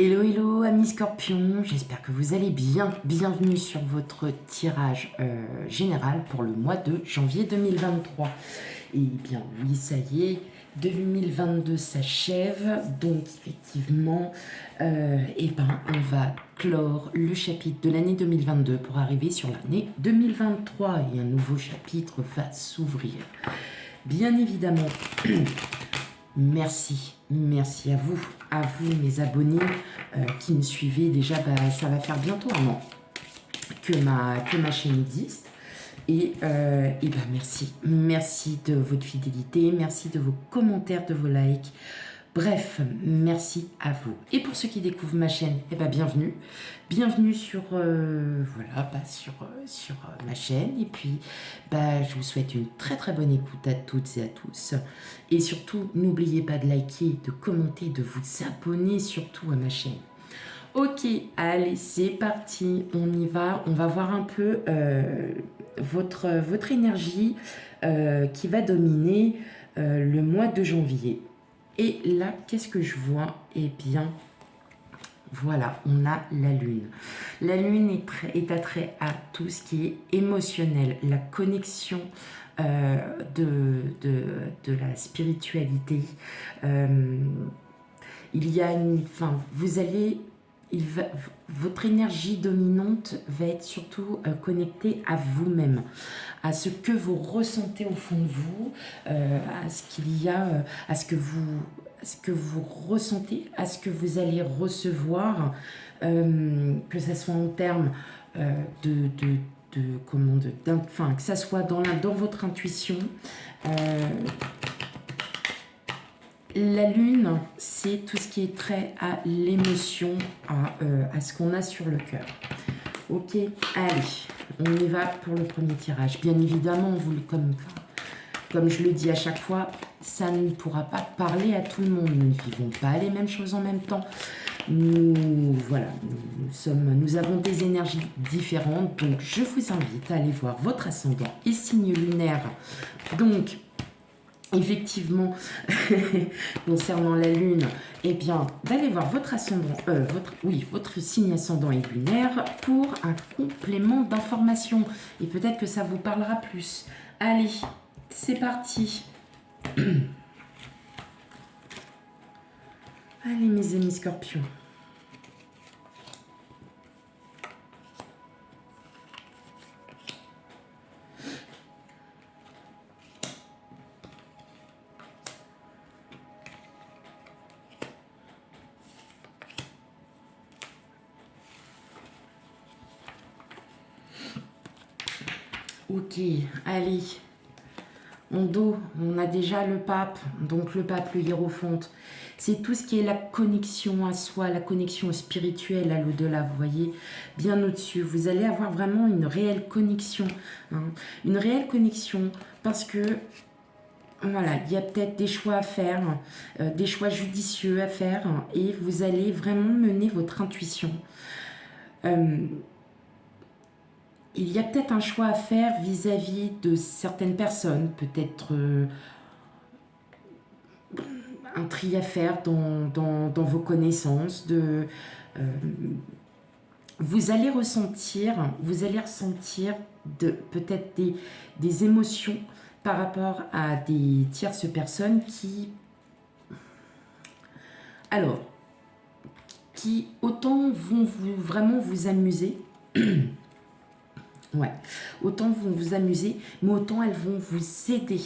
Hello, hello, amis scorpions, j'espère que vous allez bien. Bienvenue sur votre tirage général pour le mois de janvier 2023. Et bien oui, ça y est, 2022 s'achève, donc effectivement, on va clore le chapitre de l'année 2022 pour arriver sur l'année 2023 et un nouveau chapitre va s'ouvrir. Bien évidemment, merci à vous mes abonnés qui me suivez déjà, ça va faire bientôt un an que ma chaîne existe. Et merci de votre fidélité, merci de vos commentaires, de vos likes. Bref, merci à vous. Et pour ceux qui découvrent ma chaîne, bienvenue. Bienvenue sur, sur ma chaîne. Et puis, je vous souhaite une très très bonne écoute à toutes et à tous. Et surtout, n'oubliez pas de liker, de commenter, de vous abonner surtout à ma chaîne. Ok, allez, c'est parti, on y va. On va voir un peu votre énergie qui va dominer le mois de janvier. Et là, qu'est-ce que je vois? Eh bien, voilà, on a la Lune. La Lune est attrait à tout ce qui est émotionnel, la connexion de la spiritualité. Il y a une... Enfin, vous allez... votre énergie dominante va être surtout connectée à vous-même, à ce que vous ressentez au fond de vous, à ce qu'il y a, à ce que vous ressentez, à ce que vous allez recevoir, que ce soit en termes que ça soit dans votre intuition. La Lune, c'est tout ce qui est trait à l'émotion, à ce qu'on a sur le cœur. Ok, allez, on y va pour le premier tirage. Bien évidemment, comme je le dis à chaque fois, ça ne pourra pas parler à tout le monde. Nous ne vivons pas les mêmes choses en même temps. Nous avons des énergies différentes. Donc, je vous invite à aller voir votre ascendant et signe lunaire. Donc, effectivement, concernant la Lune, eh bien, d'aller voir votre ascendant, votre signe ascendant et lunaire pour un complément d'information. Et peut-être que ça vous parlera plus. Allez, c'est parti. Allez, mes amis scorpions. Ok, allez. En dos, on a déjà le pape, donc le pape, le hiérophante. C'est tout ce qui est la connexion à soi, la connexion spirituelle à l'au-delà, vous voyez, bien au-dessus. Vous allez avoir vraiment une réelle connexion, hein, une réelle connexion parce que, voilà, il y a peut-être des choix à faire, des choix judicieux à faire et vous allez vraiment mener votre intuition. Il y a peut-être un choix à faire vis-à-vis de certaines personnes, peut-être un tri à faire dans vos connaissances. Vous allez ressentir peut-être des émotions par rapport à des tierces personnes qui autant vont vraiment vous amuser. Ouais, autant vont vous amuser, mais autant elles vont vous aider,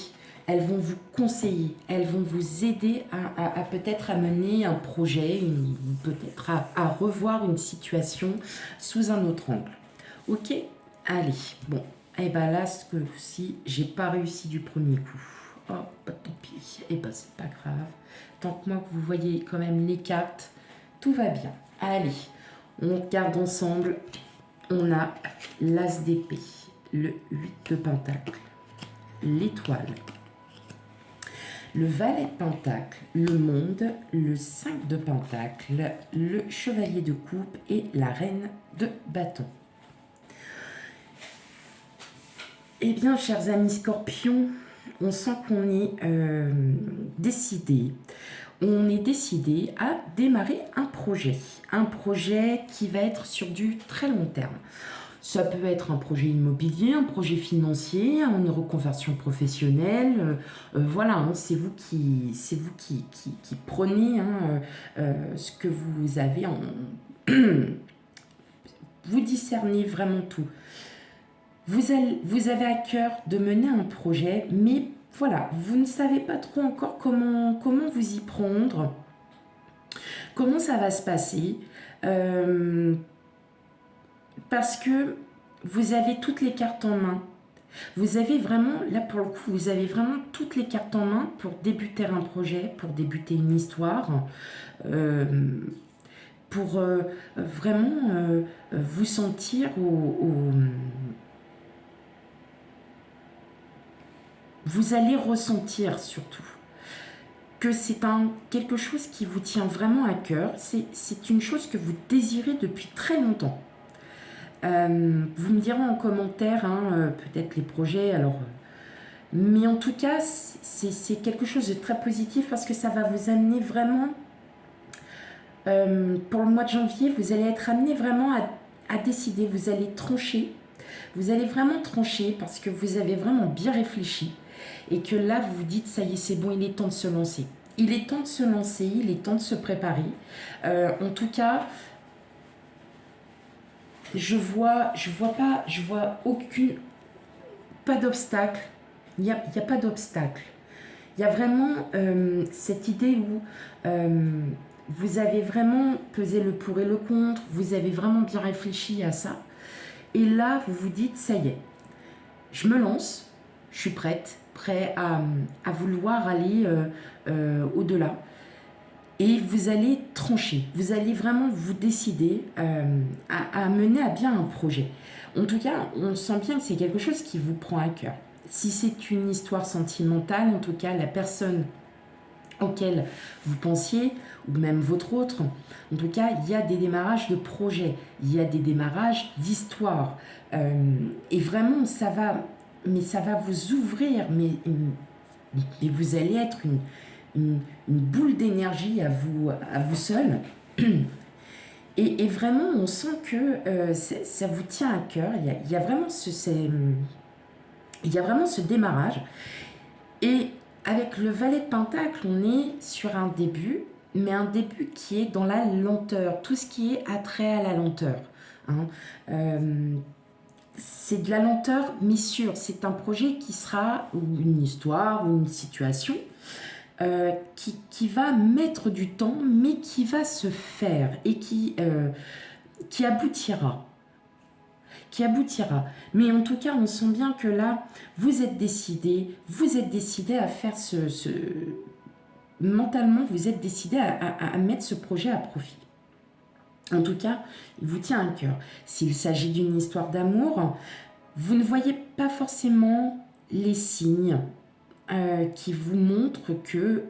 elles vont vous conseiller, elles vont vous aider à peut-être à mener un projet, peut-être à revoir une situation sous un autre angle. Ok, allez, bon, et là, si j'ai pas réussi du premier coup, oh, tant pis, c'est pas grave, tant que moi que vous voyez quand même les cartes, tout va bien. Allez, on regarde ensemble. On a l'as d'épée, le 8 de pentacle, l'étoile, le valet de pentacle, le monde, le 5 de pentacle, le chevalier de coupe et la reine de bâton. Eh bien, chers amis scorpions, on sent qu'on est décidé, on est décidé à démarrer un projet qui va être sur du très long terme. Ça peut être un projet immobilier, un projet financier, une reconversion professionnelle. Voilà, hein, c'est vous qui prenez ce que vous avez en... vous discernez vraiment tout. Vous avez à cœur de mener un projet, mais voilà, vous ne savez pas trop encore comment vous y prendre, comment ça va se passer, parce que vous avez toutes les cartes en main. Vous avez vraiment, là pour le coup, vous avez vraiment toutes les cartes en main pour débuter un projet, pour débuter une histoire, pour vraiment vous sentir vous allez ressentir surtout que c'est quelque chose qui vous tient vraiment à cœur. C'est une chose que vous désirez depuis très longtemps. Vous me direz en commentaire, peut-être les projets, mais en tout cas, c'est quelque chose de très positif parce que ça va vous amener vraiment, pour le mois de janvier, vous allez être amené vraiment à décider, vous allez trancher, vous allez vraiment trancher parce que vous avez vraiment bien réfléchi et que là, vous vous dites, ça y est, c'est bon, il est temps de se lancer. Il est temps de se lancer, il est temps de se préparer. En tout cas, je vois pas d'obstacle. Il n'y a pas d'obstacle. Il y a vraiment cette idée où vous avez vraiment pesé le pour et le contre, vous avez vraiment bien réfléchi à ça. Et là, vous vous dites, ça y est, je me lance, je suis prêt à vouloir aller au-delà. Et vous allez trancher, vous allez vraiment vous décider à mener à bien un projet. En tout cas, on sent bien que c'est quelque chose qui vous prend à cœur. Si c'est une histoire sentimentale, en tout cas, la personne auquel vous pensiez, ou même votre autre, en tout cas, il y a des démarrages de projets, il y a des démarrages d'histoire. Et vraiment, ça va vous ouvrir, mais vous allez être une boule d'énergie à vous seul. Et vraiment, on sent que ça vous tient à cœur. Il y a vraiment ce démarrage. Et avec le valet de Pentacle, on est sur un début, mais un début qui est dans la lenteur. Tout ce qui est attrait à la lenteur. C'est de la lenteur, mais sûr. C'est un projet qui sera, ou une histoire, ou une situation, qui va mettre du temps, mais qui va se faire et qui aboutira. Mais en tout cas, on sent bien que là, vous êtes décidé à faire mentalement, vous êtes décidé à mettre ce projet à profit. En tout cas, il vous tient à cœur. S'il s'agit d'une histoire d'amour, vous ne voyez pas forcément les signes qui vous montrent que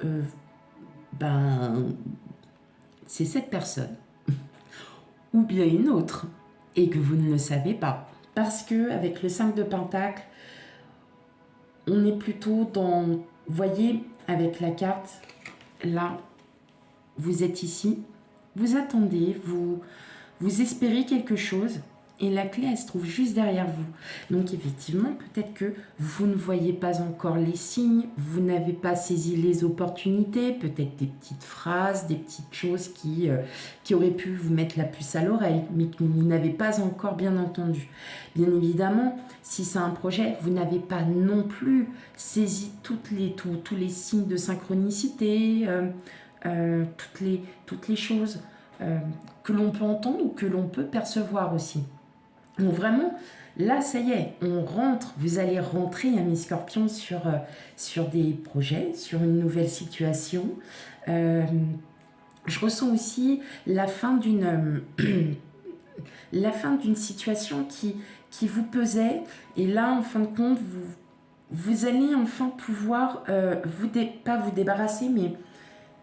c'est cette personne ou bien une autre et que vous ne le savez pas. Parce que avec le 5 de Pentacle, on est plutôt dans, vous voyez, avec la carte, là, vous êtes ici, vous attendez, vous espérez quelque chose et la clé, elle se trouve juste derrière vous. Donc effectivement, peut-être que vous ne voyez pas encore les signes, vous n'avez pas saisi les opportunités, peut-être des petites phrases, des petites choses qui auraient pu vous mettre la puce à l'oreille, mais que vous n'avez pas encore bien entendu. Bien évidemment, si c'est un projet, vous n'avez pas non plus saisi tous les signes de synchronicité, toutes les choses que l'on peut entendre ou que l'on peut percevoir aussi. Donc vraiment, là, ça y est, on rentre, vous allez rentrer, mes scorpions, sur des projets, sur une nouvelle situation. Je ressens aussi la fin d'une situation qui vous pesait. Et là, en fin de compte, vous allez enfin pouvoir, pas vous débarrasser, mais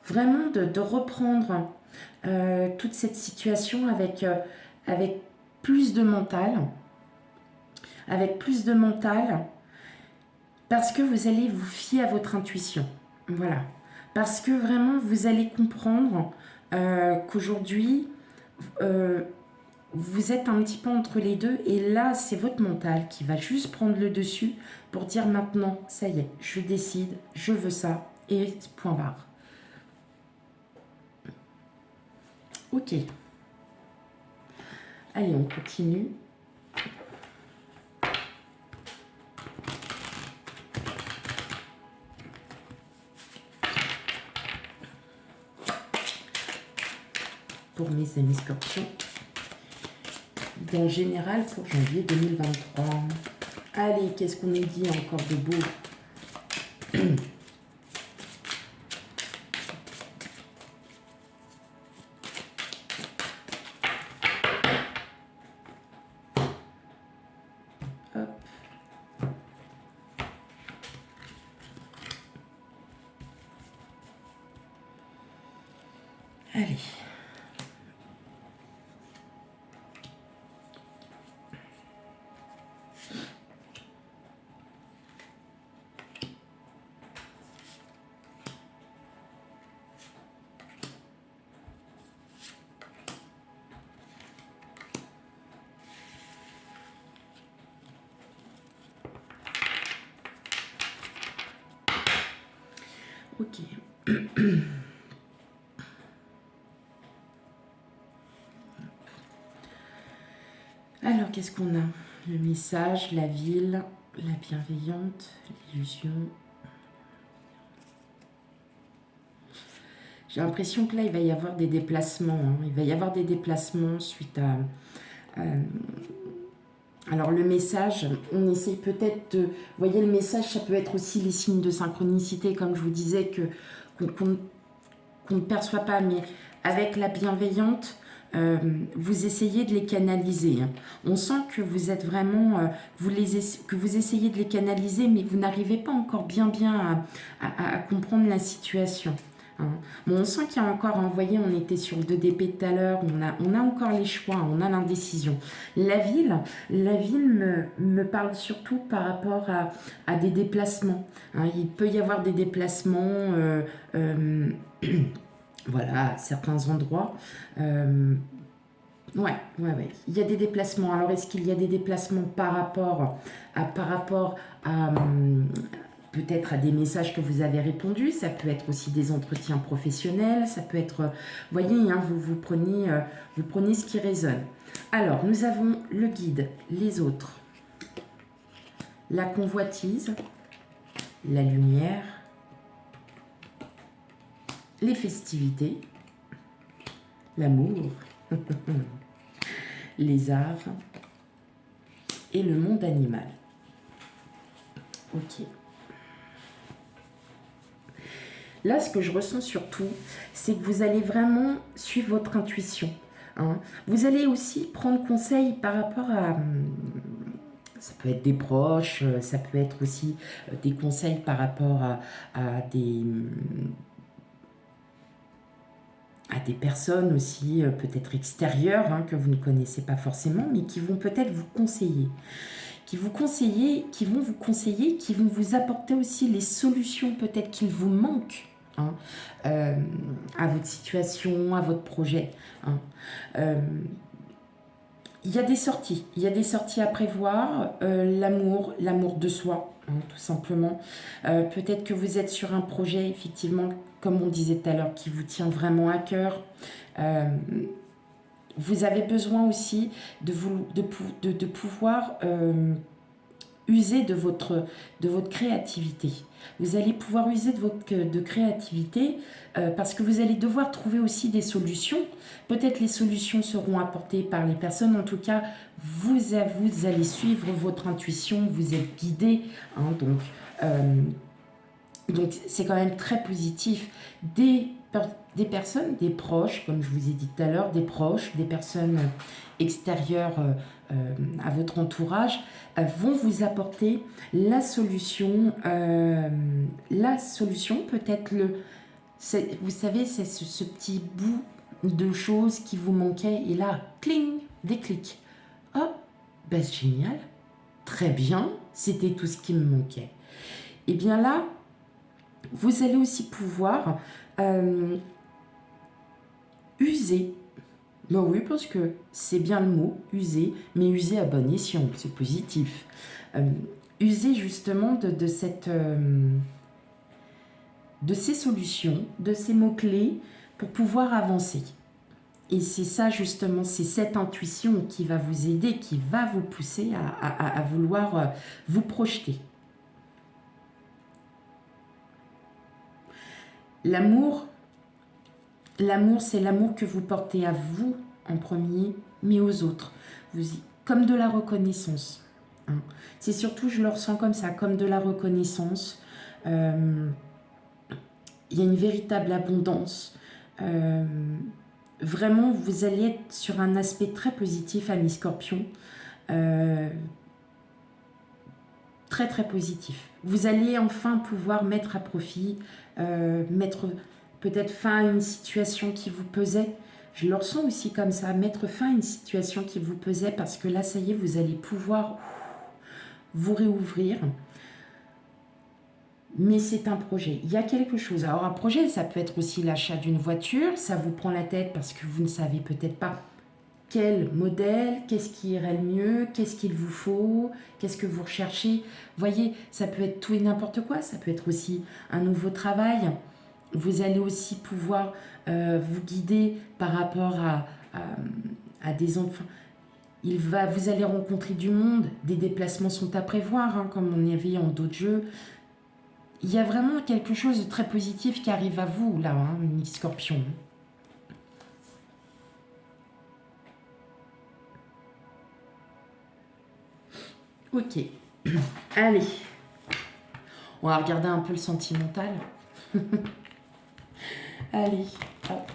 vraiment de reprendre toute cette situation avec plus de mental, parce que vous allez vous fier à votre intuition. Voilà, Parce que vraiment, vous allez comprendre qu'aujourd'hui, vous êtes un petit peu entre les deux. Et là, c'est votre mental qui va juste prendre le dessus pour dire maintenant, ça y est, je décide, je veux ça. Et point barre. Ok. Allez, on continue. Pour mes amis scorpions. En général, pour janvier 2023. Allez, qu'est-ce qu'on est dit encore de beau? Hop. Allez. Ok. Alors, qu'est-ce qu'on a? Le message, la ville, la bienveillante, l'illusion. J'ai l'impression que là, il va y avoir des déplacements. Hein. Il va y avoir des déplacements suite à... alors, le message, on essaye peut-être de... Vous voyez, le message, ça peut être aussi les signes de synchronicité, comme je vous disais, qu'on ne perçoit pas. Mais avec la bienveillante, vous essayez de les canaliser. Hein. On sent que vous êtes vraiment... que vous essayez de les canaliser, mais vous n'arrivez pas encore bien à comprendre la situation. Hein. Bon, on sent qu'il y a encore, vous voyez, on était sur le 2DP tout à l'heure, on a encore les choix, on a l'indécision. La ville me parle surtout par rapport à des déplacements. Hein. Il peut y avoir des déplacements, voilà, à certains endroits. Ouais. Il y a des déplacements. Alors, est-ce qu'il y a des déplacements par rapport à peut-être à des messages que vous avez répondus? Ça peut être aussi des entretiens professionnels. Ça peut être, vous voyez, hein, vous prenez ce qui résonne. Alors, nous avons le guide, les autres, la convoitise, la lumière, les festivités, l'amour, les arts et le monde animal. Ok. Là, ce que je ressens surtout, c'est que vous allez vraiment suivre votre intuition. Hein. Vous allez aussi prendre conseil par rapport à... Ça peut être des proches, ça peut être aussi des conseils par rapport à des personnes aussi peut-être extérieures, hein, que vous ne connaissez pas forcément, mais qui vont peut-être vous conseiller. Qui vont vous conseiller, qui vont vous apporter aussi les solutions peut-être qu'il vous manque, hein, à votre situation, à votre projet. Hein. Il y a des sorties à prévoir, l'amour de soi, hein, tout simplement. Peut-être que vous êtes sur un projet, effectivement, comme on disait tout à l'heure, qui vous tient vraiment à cœur. Vous avez besoin aussi de pouvoir user de votre créativité. Vous allez pouvoir user de créativité parce que vous allez devoir trouver aussi des solutions. Peut-être les solutions seront apportées par les personnes. En tout cas, vous allez suivre votre intuition, vous êtes guidé. Hein, donc c'est quand même très positif. Des personnes, des proches, comme je vous ai dit tout à l'heure, des proches, des personnes extérieures à votre entourage, vont vous apporter la solution. La solution, peut-être vous savez, c'est ce petit bout de choses qui vous manquait. Et là, cling, déclic. Oh, ben c'est génial, très bien, c'était tout ce qui me manquait. Et bien là, Vous allez aussi pouvoir user. Ben oui, parce que c'est bien le mot, user, mais user à bon escient, c'est positif. User justement de ces solutions, de ces mots-clés pour pouvoir avancer. Et c'est ça justement, c'est cette intuition qui va vous aider, qui va vous pousser à vouloir vous projeter. L'amour, c'est l'amour que vous portez à vous en premier, mais aux autres. Comme de la reconnaissance. Hein. C'est surtout, je le ressens comme ça, comme de la reconnaissance. Il y a une véritable abondance. Vraiment, vous allez être sur un aspect très positif, ami Scorpion. Très très positif. Vous allez enfin pouvoir mettre à profit, mettre peut-être fin à une situation qui vous pesait. Je le ressens aussi comme ça, mettre fin à une situation qui vous pesait parce que là, ça y est, vous allez pouvoir vous réouvrir. Mais c'est un projet, il y a quelque chose. Alors un projet, ça peut être aussi l'achat d'une voiture, ça vous prend la tête parce que vous ne savez peut-être pas quel modèle, qu'est-ce qui irait le mieux, qu'est-ce qu'il vous faut, qu'est-ce que vous recherchez. Voyez, ça peut être tout et n'importe quoi, ça peut être aussi un nouveau travail. Vous allez aussi pouvoir vous guider par rapport à des enfants. Vous allez rencontrer du monde, des déplacements sont à prévoir, hein, comme on y avait en d'autres jeux. Il y a vraiment quelque chose de très positif qui arrive à vous, là, hein, mini Scorpion. Ok. Allez. On va regarder un peu le sentimental. Allez, hop.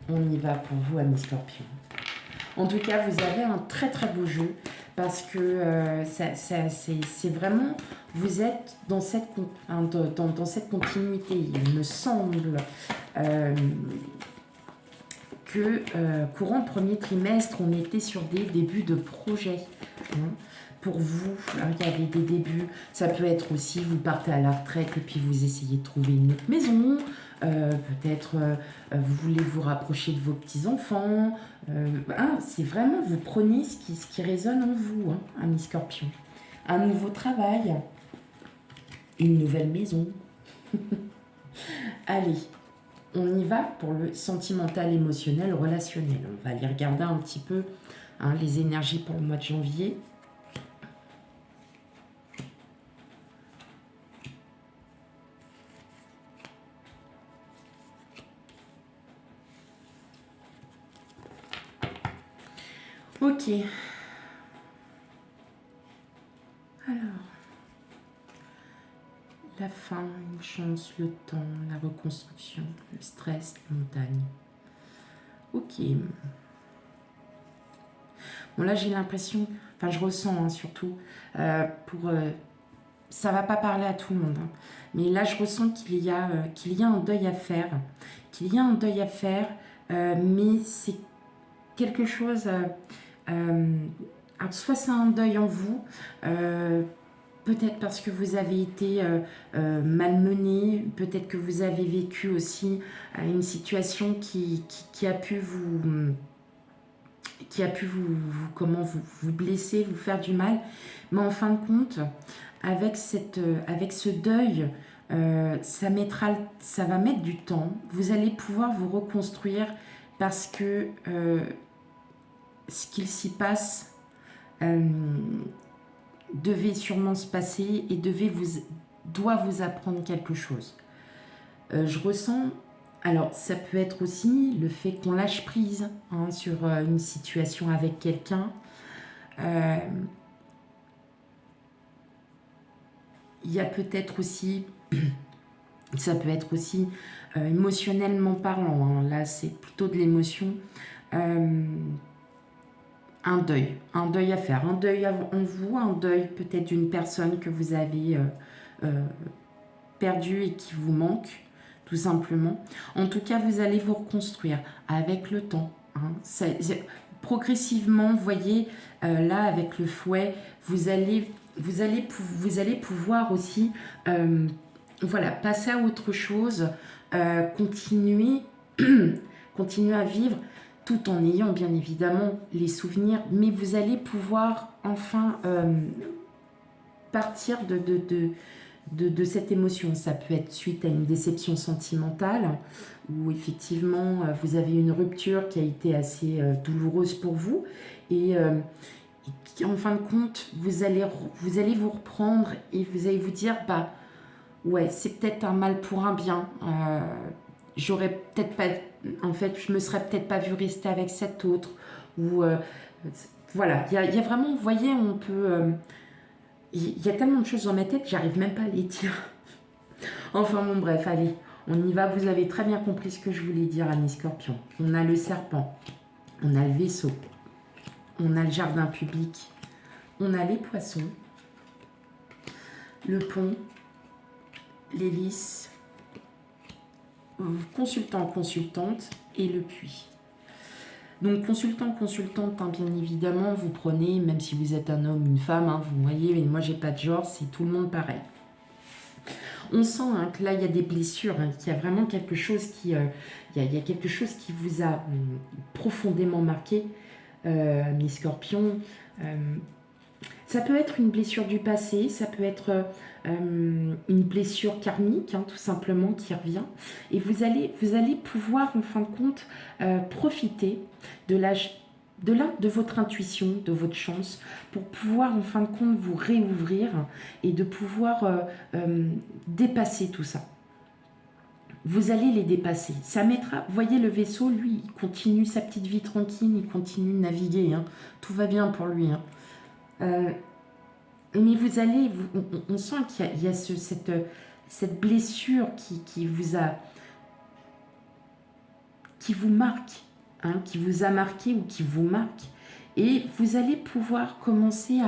On y va pour vous, amis Scorpion. En tout cas, vous avez un très très beau jeu parce que c'est vraiment, vous êtes dans cette, dans cette continuité. Il me semble que courant premier trimestre, on était sur des débuts de projet. Hein. Pour vous, il y avait des débuts. Ça peut être aussi, vous partez à la retraite et puis vous essayez de trouver une autre maison. Peut-être vous voulez vous rapprocher de vos petits-enfants. C'est vraiment, vous prenez ce qui résonne en vous, hein, ami Scorpion. Un nouveau travail, une nouvelle maison. Allez, on y va pour le sentimental, émotionnel, relationnel. On va aller regarder un petit peu hein, les énergies pour le mois de janvier. Ok. Alors, la fin, une chance, le temps, la reconstruction, le stress, les montagnes. Ok. Bon là j'ai l'impression, enfin je ressens hein, surtout, ça va pas parler à tout le monde, hein, mais là je ressens qu'il y a un deuil à faire, mais c'est quelque chose, alors soit c'est un deuil en vous, peut-être parce que vous avez été malmené, peut-être que vous avez vécu aussi une situation qui a pu vous vous blesser, vous faire du mal. Mais en fin de compte, avec ce deuil, ça va mettre du temps. Vous allez pouvoir vous reconstruire parce que ce qu'il s'y passe devait sûrement se passer et doit vous apprendre quelque chose. Je ressens... Alors, ça peut être aussi le fait qu'on lâche prise hein, sur une situation avec quelqu'un. Il y a peut-être aussi, ça peut être aussi émotionnellement parlant, hein, là c'est plutôt de l'émotion, un deuil à faire, un deuil en vous, un deuil peut-être d'une personne que vous avez perdue et qui vous manque. Tout simplement. En tout cas, vous allez vous reconstruire avec le temps. Hein. Progressivement, vous voyez, là, avec le fouet, vous allez pouvoir aussi voilà, passer à autre chose, continuer, continuer à vivre tout en ayant bien évidemment les souvenirs, mais vous allez pouvoir enfin partir de cette émotion. Ça peut être suite à une déception sentimentale, où effectivement vous avez une rupture qui a été assez douloureuse pour vous, et en fin de compte, vous allez vous reprendre et vous allez vous dire, bah ouais, c'est peut-être un mal pour un bien. J'aurais peut-être pas, en fait, je me serais peut-être pas vue rester avec cet autre. Ou voilà, il y a vraiment, vous voyez, on peut. Il y a tellement de choses dans ma tête, j'arrive même pas à les dire. Enfin bon, bref, allez, on y va. Vous avez très bien compris ce que je voulais dire, Amis Scorpion. On a le serpent, on a le vaisseau, on a le jardin public, on a les poissons, le pont, l'hélice, consultant, consultante et le puits. Donc consultant, consultante, hein, bien évidemment, vous prenez, même si vous êtes un homme, une femme, hein, vous voyez, mais moi j'ai pas de genre, c'est tout le monde pareil. On sent hein, que là il y a des blessures, hein, qu'il y a vraiment quelque chose qui, il y a quelque chose qui vous a profondément marqué, mes scorpions. Ça peut être une blessure du passé, ça peut être une blessure karmique, hein, tout simplement, qui revient. Et vous allez pouvoir, en fin de compte, profiter de votre intuition, de votre chance, pour pouvoir, en fin de compte, vous réouvrir et de pouvoir dépasser tout ça. Vous allez les dépasser. Ça mettra, vous voyez, le vaisseau, lui, il continue sa petite vie tranquille, il continue de naviguer. Hein. Tout va bien pour lui. Hein. Mais vous allez, on sent qu'il y a cette blessure qui vous marque, hein, qui vous a marqué ou qui vous marque. Et vous allez pouvoir commencer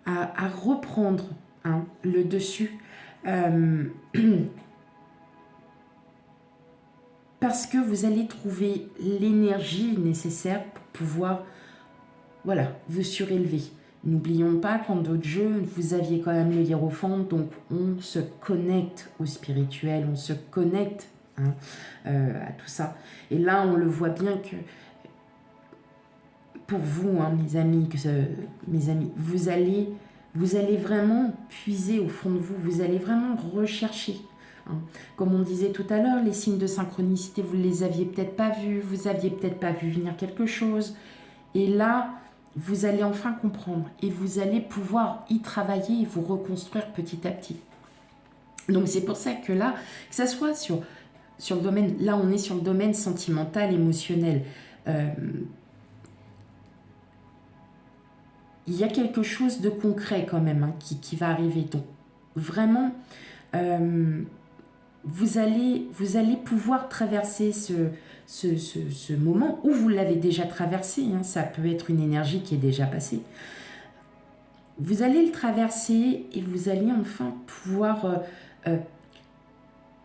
à reprendre hein, le dessus. Parce que vous allez trouver l'énergie nécessaire pour pouvoir, voilà, vous surélever. N'oublions pas qu'en d'autres jeux, vous aviez quand même le hiérophant, donc on se connecte au spirituel, on se connecte hein, à tout ça. Et là, on le voit bien que pour vous, hein, mes amis, vous allez vraiment puiser au fond de vous, vous allez vraiment rechercher. Hein. Comme on disait tout à l'heure, les signes de synchronicité, vous ne les aviez peut-être pas vus, vous aviez peut-être pas vu venir quelque chose. Et là, vous allez enfin comprendre et vous allez pouvoir y travailler et vous reconstruire petit à petit. Donc c'est pour ça que là, que ça soit sur le domaine, là on est sur le domaine sentimental, émotionnel, il y a quelque chose de concret quand même hein, qui va arriver. Donc vraiment, vous allez pouvoir traverser ce moment où vous l'avez déjà traversé, hein, ça peut être une énergie qui est déjà passée. Vous allez le traverser et vous allez enfin pouvoir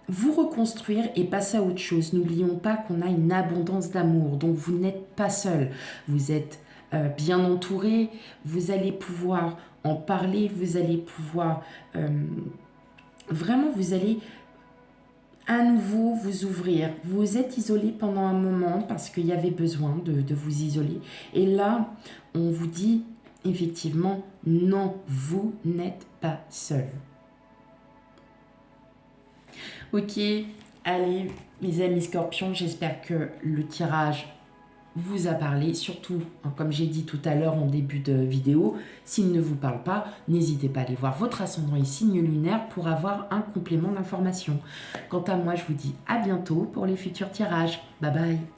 vous reconstruire et passer à autre chose. N'oublions pas qu'on a une abondance d'amour, donc vous n'êtes pas seul. Vous êtes bien entouré, vous allez pouvoir en parler, vous allez pouvoir vraiment, vous allez à nouveau vous ouvrir. Vous êtes isolé pendant un moment parce qu'il y avait besoin de vous isoler. Et là, on vous dit effectivement, non, vous n'êtes pas seul. Ok, allez, mes amis scorpions, j'espère que le tirage vous a parlé, surtout, hein, comme j'ai dit tout à l'heure en début de vidéo, s'il ne vous parle pas, n'hésitez pas à aller voir votre ascendant et signe lunaire pour avoir un complément d'information. Quant à moi, je vous dis à bientôt pour les futurs tirages. Bye bye.